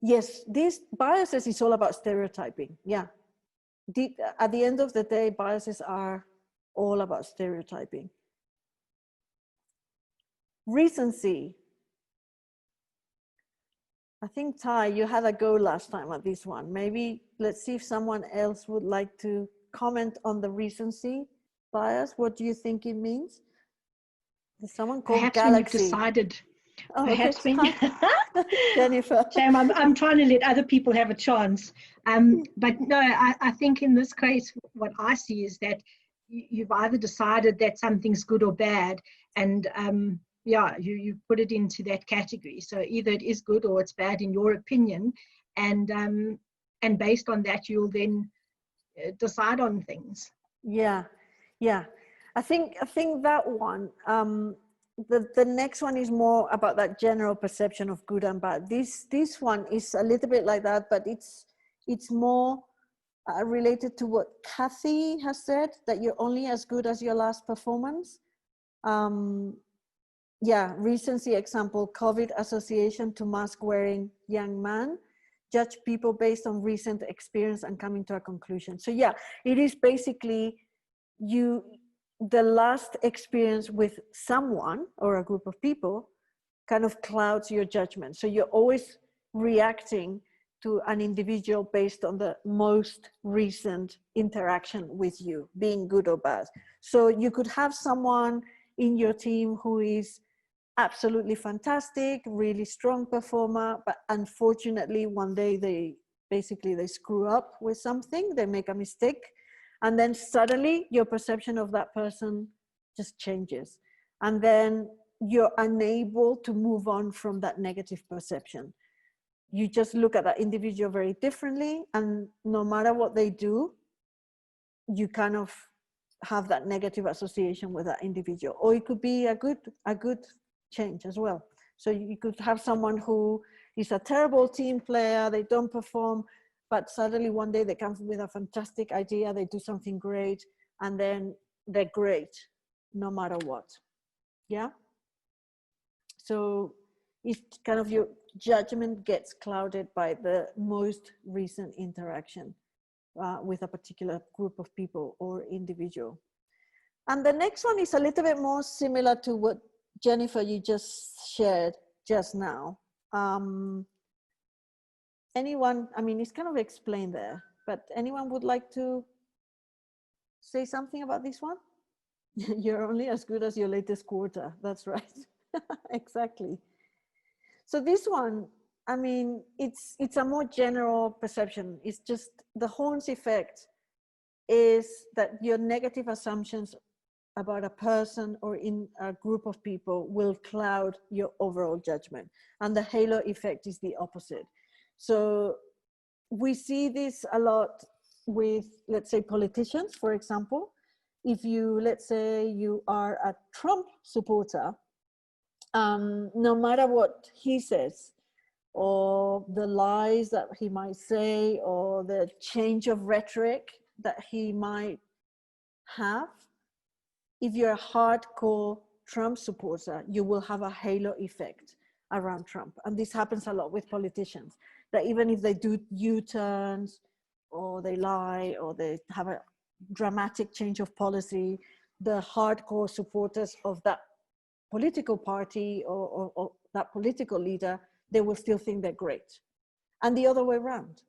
Yes, these biases is all about stereotyping. Yeah. At the end of the day, biases are all about stereotyping. Recency. I think, Ty, you had a go last time at this one. Maybe let's see if someone else would like to comment on the recency bias. What do you think it means? There's someone called Perhaps Galaxy. When you've decided. Oh, Perhaps okay. when Jennifer. Shame, I'm trying to let other people have a chance. But no, I think in this case, what I see is that you've either decided that something's good or bad, and yeah, you put it into that category. So either it is good or it's bad in your opinion, and based on that, you'll then decide on things. Yeah, yeah. I think that one. The next one is more about that general perception of good and bad. This one is a little bit like that, but it's more related to what Kathy has said, that you're only as good as your last performance. Yeah, recency example, COVID association to mask wearing young man, judge people based on recent experience and coming to a conclusion. So yeah, it is basically the last experience with someone or a group of people kind of clouds your judgment. So you're always reacting to an individual based on the most recent interaction with you, being good or bad. So you could have someone in your team who is absolutely fantastic, really strong performer, but unfortunately one day they screw up with something, they make a mistake, and then suddenly your perception of that person just changes, and then you're unable to move on from that negative perception. You just look at that individual very differently, and no matter what they do, you kind of have that negative association with that individual. Or it could be a good change as well. So you could have someone who is a terrible team player, they don't perform, but suddenly one day they come with a fantastic idea, they do something great, and then they're great no matter what. Yeah. So it's kind of your judgment gets clouded by the most recent interaction with a particular group of people or individual. And the next one is a little bit more similar to what Jennifer, you just shared just now. Anyone, I mean, it's kind of explained there, but anyone would like to say something about this one? You're only as good as your latest quarter. That's right. Exactly. So this one, I mean, it's a more general perception. It's just the Horns effect is that your negative assumptions about a person or in a group of people will cloud your overall judgment. And the halo effect is the opposite. So we see this a lot with, let's say, politicians, for example. If you, let's say you are a Trump supporter, no matter what he says, or the lies that he might say, or the change of rhetoric that he might have, if you're a hardcore Trump supporter, you will have a halo effect around Trump. And this happens a lot with politicians, that even if they do U-turns, or they lie, or they have a dramatic change of policy, the hardcore supporters of that political party or that political leader, they will still think they're great. And the other way around,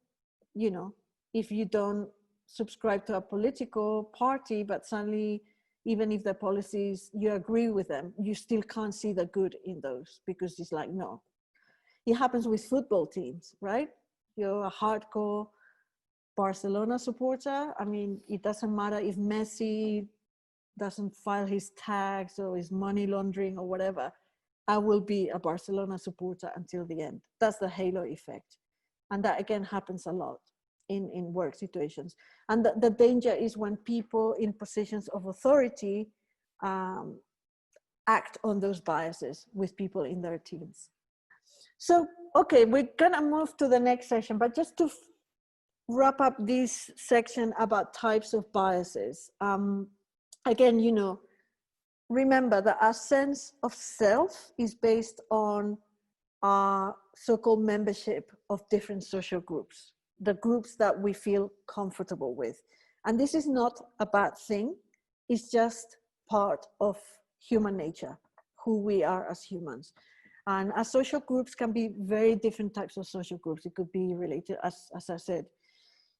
you know, if you don't subscribe to a political party, but suddenly, even if the policies, you agree with them, you still can't see the good in those, because it's like, no. It happens with football teams, right? You're a hardcore Barcelona supporter. I mean, it doesn't matter if Messi doesn't file his tax or his money laundering or whatever, I will be a Barcelona supporter until the end. That's the halo effect. And that again happens a lot in work situations. And the danger is when people in positions of authority act on those biases with people in their teams. So, okay, we're gonna move to the next session, but just to wrap up this section about types of biases. Again, you know, remember that our sense of self is based on are so-called membership of different social groups, the groups that we feel comfortable with. And this is not a bad thing. It's just part of human nature, who we are as humans. And as social groups can be very different types of social groups. It could be related, as I said,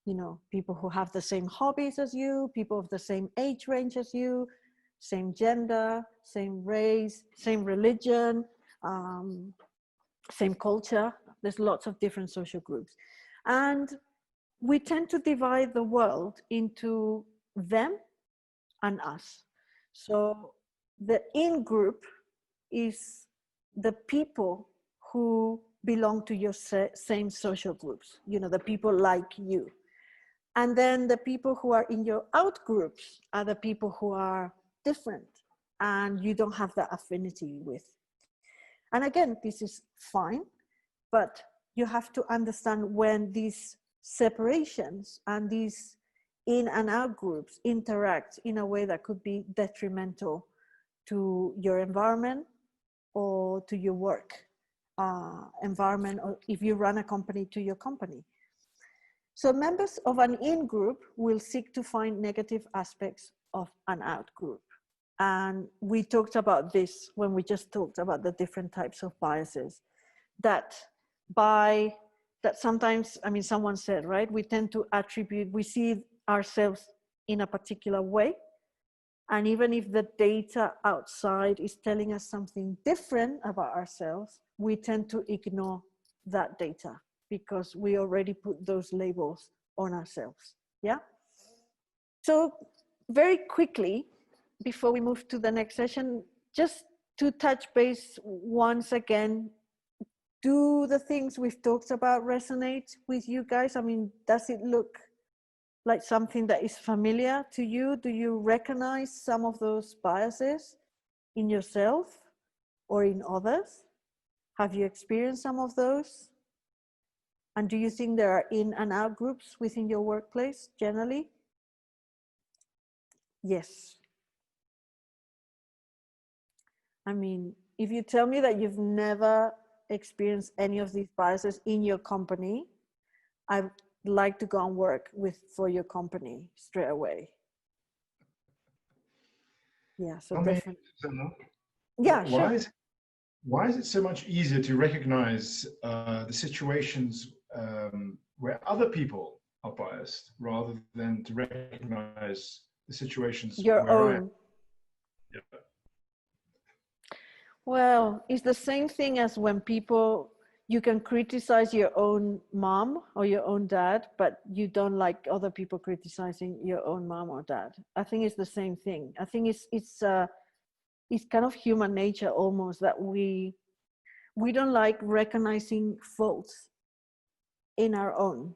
you know, people who have the same hobbies as you, people of the same age range as you, same gender, same race, same religion, same culture. There's lots of different social groups. And we tend to divide the world into them and us. So the in group is the people who belong to your same social groups, you know, the people like you. And then the people who are in your out groups are the people who are different and you don't have that affinity with. And again, this is fine, but you have to understand when these separations and these in and out groups interact in a way that could be detrimental to your environment or to your work environment, or if you run a company, to your company. So members of an in group will seek to find negative aspects of an out group. And we talked about this when we just talked about the different types of biases, that sometimes, I mean, someone said, right, we tend to attribute, we see ourselves in a particular way. And even if the data outside is telling us something different about ourselves, we tend to ignore that data because we already put those labels on ourselves. Yeah. So very quickly, before we move to the next session, just to touch base once again, do the things we've talked about resonate with you guys? I mean, does it look like something that is familiar to you? Do you recognize some of those biases in yourself or in others? Have you experienced some of those? And do you think there are in and out groups within your workplace generally? Yes. I mean, if you tell me that you've never experienced any of these biases in your company, I'd like to go and work for your company straight away. Yeah, so definitely. Yeah, sure. Why is it so much easier to recognize the situations where other people are biased rather than to recognize the situations your own? Yeah. Well, it's the same thing as when you can criticize your own mom or your own dad, but you don't like other people criticizing your own mom or dad. I think it's the same thing. I think it's kind of human nature almost, that we don't like recognizing faults in our own.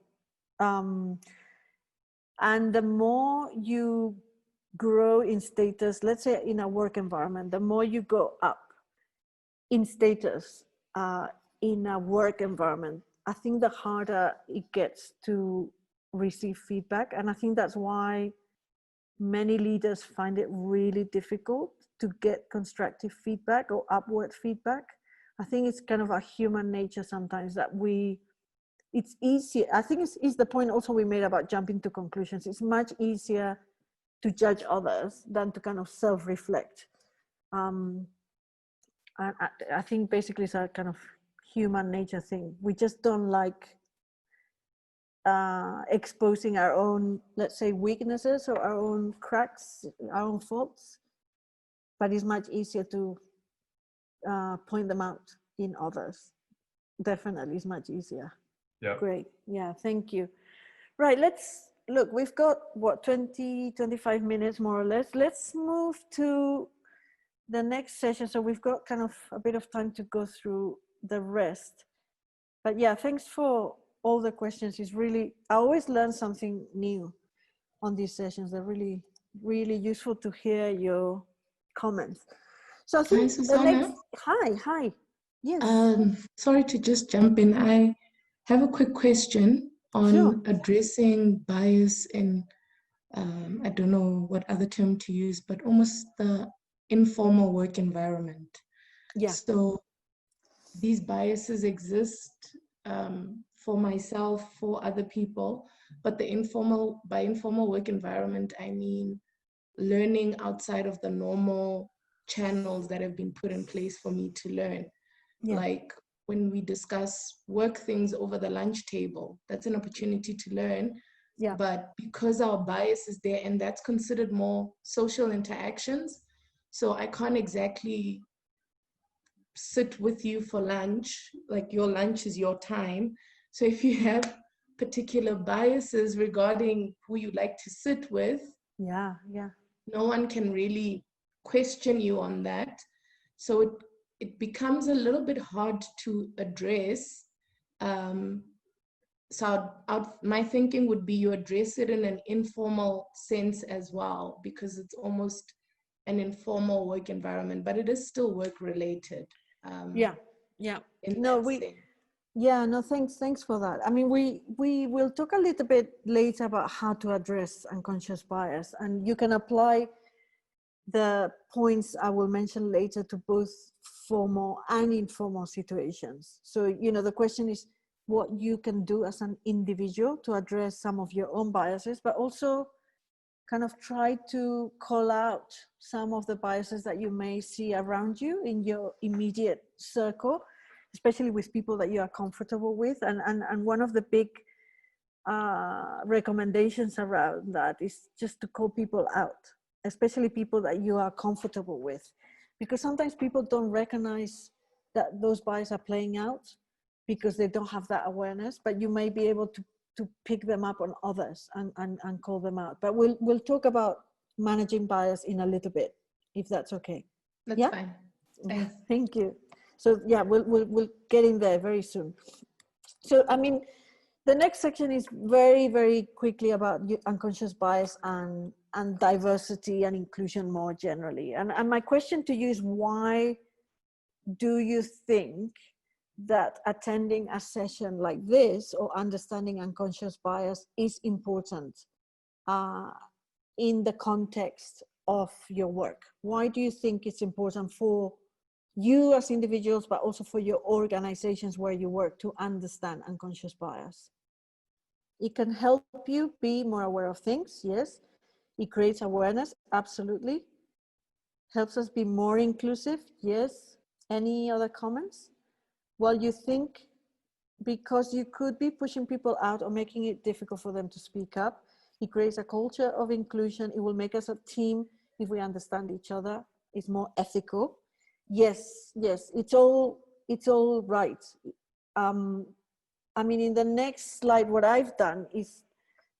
And the more you grow in status, let's say in a work environment, the more you go up in status in a work environment, I think the harder it gets to receive feedback. And I think that's why many leaders find it really difficult to get constructive feedback or upward feedback. I think it's kind of a human nature sometimes that it's easier. I think it's the point also we made about jumping to conclusions. It's much easier to judge others than to kind of self-reflect. I think basically it's a kind of human nature thing. We just don't like exposing our own, let's say, weaknesses or our own cracks, our own faults, but it's much easier to point them out in others. Definitely, it's much easier. Yeah. Great. Yeah, thank you. Right, let's look, we've got what, 25 minutes more or less. Let's move to the next session. So we've got kind of a bit of time to go through the rest. But yeah, thanks for all the questions. It's really, I always learn something new on these sessions. They're really, really useful to hear your comments. So I think Hi, Susana. Hi. Yes. Sorry to just jump in. I have a quick question on Sure. addressing bias in, I don't know what other term to use, but almost the informal work environment. Yeah. So these biases exist for myself, for other people, but by informal work environment, I mean learning outside of the normal channels that have been put in place for me to learn. Yeah. Like when we discuss work things over the lunch table, that's an opportunity to learn. Yeah. But because our bias is there, and that's considered more social interactions, so I can't exactly sit with you for lunch, like your lunch is your time. So if you have particular biases regarding who you like to sit with, Yeah. no one can really question you on that. So it becomes a little bit hard to address. So my thinking would be you address it in an informal sense as well, because it's almost an informal work environment, but it is still work related. Yeah. No, thanks for that. I mean, we will talk a little bit later about how to address unconscious bias, and you can apply the points I will mention later to both formal and informal situations. So, the question is what you can do as an individual to address some of your own biases, but also kind of try to call out some of the biases that you may see around you in your immediate circle, especially with people that you are comfortable with. And one of the big recommendations around that is just to call people out, especially people that you are comfortable with, because sometimes people don't recognize that those biases are playing out because they don't have that awareness, but you may be able to pick them up on others and call them out. But we'll talk about managing bias in a little bit, if that's okay. That's fine. Thanks. Thank you. So yeah, we'll get in there very soon. So I mean, the next section is very, very quickly about unconscious bias and diversity and inclusion more generally. And my question to you is, why do you think that attending a session like this or understanding unconscious bias is important in the context of your work? Why do you think it's important for you as individuals, but also for your organizations where you work, to understand unconscious bias? It can help you be more aware of things, yes. It creates awareness, absolutely. Helps us be more inclusive, yes. Any other comments? Well, you think because you could be pushing people out or making it difficult for them to speak up. It creates a culture of inclusion. It will make us a team if we understand each other. It's more ethical. Yes, it's all right. I mean, in the next slide, what I've done is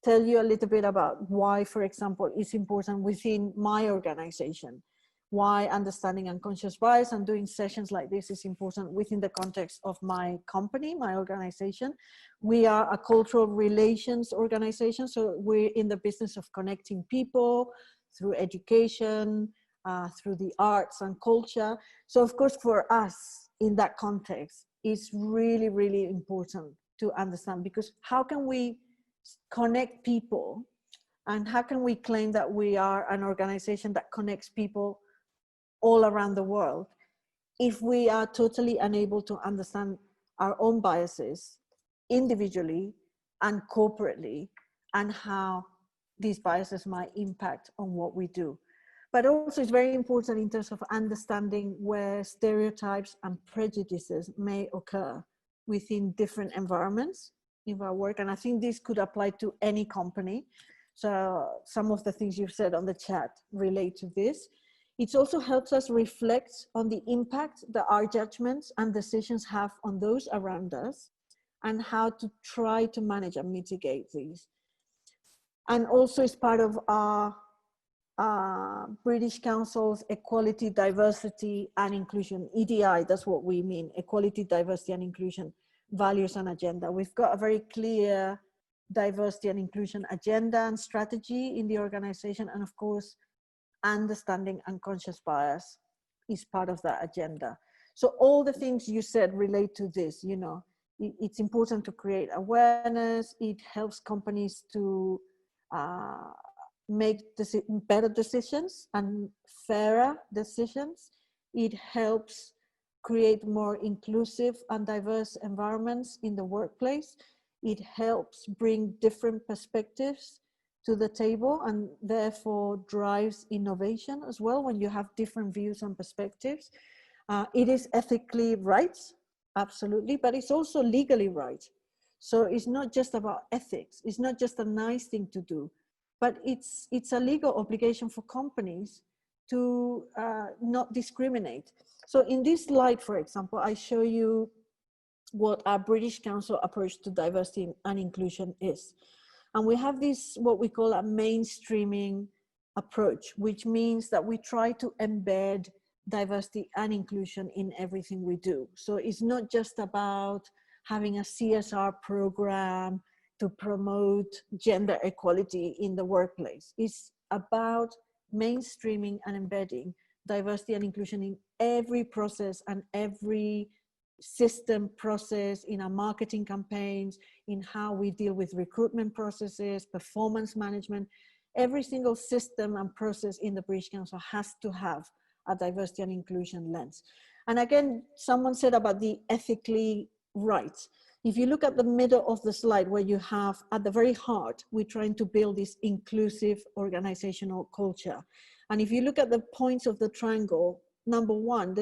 tell you a little bit about why, for example, it's important within my organization, why understanding unconscious bias and doing sessions like this is important within the context of my company, my organization. We are a cultural relations organization, so we're in the business of connecting people through education, through the arts and culture. So of course, for us in that context, it's really, really important to understand, because how can we connect people, and how can we claim that we are an organization that connects people all around the world if we are totally unable to understand our own biases individually and corporately, and how these biases might impact on what we do? But also it's very important in terms of understanding where stereotypes and prejudices may occur within different environments in our work. And I think this could apply to any company. So some of the things you've said on the chat relate to this. It also helps us reflect on the impact that our judgments and decisions have on those around us, and how to try to manage and mitigate these. And also it's part of our British Council's Equality, Diversity and Inclusion, EDI, that's what we mean, Equality, Diversity and Inclusion values and agenda. We've got a very clear diversity and inclusion agenda and strategy in the organization, and of course, understanding unconscious bias is part of that agenda. So all the things you said relate to this. You know, it's important to create awareness. It helps companies to make better decisions and fairer decisions. It helps create more inclusive and diverse environments in the workplace. It helps bring different perspectives to the table and therefore drives innovation as well when you have different views and perspectives. It is ethically right, absolutely, but it's also legally right. So it's not just about ethics. It's not just a nice thing to do, but it's a legal obligation for companies to not discriminate. So in this slide, for example, I show you what our British Council approach to diversity and inclusion is. And we have this, what we call a mainstreaming approach, which means that we try to embed diversity and inclusion in everything we do. So it's not just about having a CSR program to promote gender equality in the workplace. It's about mainstreaming and embedding diversity and inclusion in every process and every system process, in our marketing campaigns, in how we deal with recruitment processes, performance management. Every single system and process in the British Council has to have a diversity and inclusion lens. And again, someone said about the ethically right. If you look at the middle of the slide where you have at the very heart, we're trying to build this inclusive organizational culture. And if you look at the points of the triangle, number one,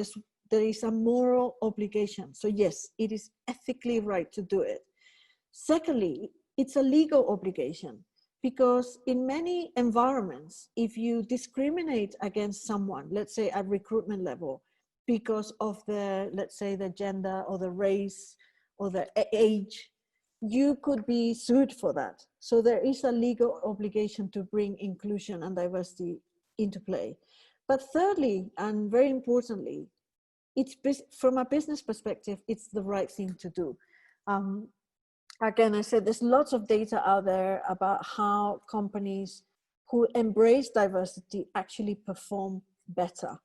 there is a moral obligation. So yes, it is ethically right to do it. Secondly, it's a legal obligation, because in many environments, if you discriminate against someone, let's say at recruitment level, because of the, let's say the gender or the race or the age, you could be sued for that. So there is a legal obligation to bring inclusion and diversity into play. But thirdly, and very importantly, it's from a business perspective, it's the right thing to do. Again, I said there's lots of data out there about how companies who embrace diversity actually perform better,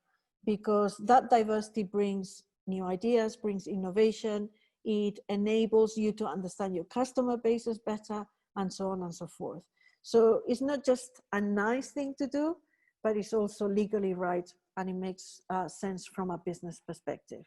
because that diversity brings new ideas, brings innovation, it enables you to understand your customer bases better, and so on and so forth. So it's not just a nice thing to do, but it's also legally right, and it makes sense from a business perspective.